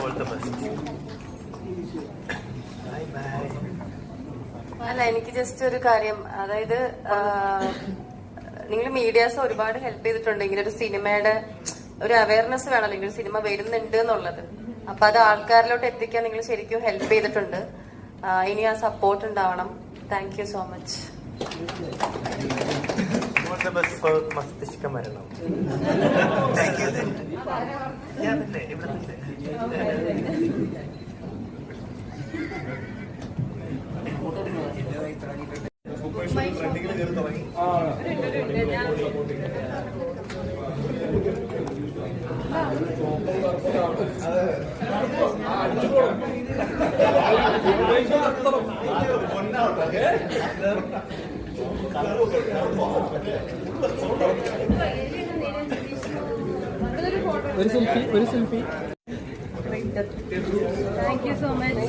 All the best. Bye bye. അല്ല, എനിക്ക് just ഒരു കാര്യം, അതായത് നിങ്ങൾ മീഡിയാസ് ഒരുപാട് ഹെൽപ്പ് ചെയ്തിട്ടുണ്ട്. ഇങ്ങനെ ഒരു സിനിമയുടെ ഒരു അവയർനെസ് വേണമല്ലോ, ഇങ്ങനെ ഒരു സിനിമ വരുന്നുണ്ട് എന്നുള്ളത്. അപ്പൊ അത് ആൾക്കാരിലോട്ട് എത്തിക്കാൻ നിങ്ങൾ ശരിക്കും ഹെൽപ്പ് ചെയ്തിട്ടുണ്ട്. ഇനി ആ സപ്പോർട്ട് ഉണ്ടാവണം. Thank you so much. All the best for മസ്തിഷ്ക മരണം. Thank you. ഞാൻ തന്നെ ഇവിടെ ഒരു selfie. Thank you so much.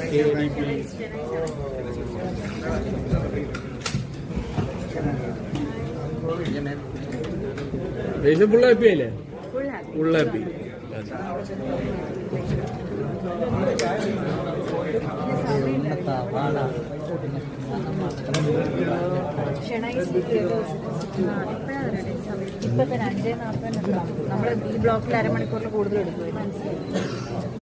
Full happy ആയില്ലേ? Full happy. ഇപ്പൊ 5:40 നമ്മൾ ഈ ബ്ലോക്കിൽ അരമണിക്കൂറിൽ കൂടുതൽ എടുക്കും.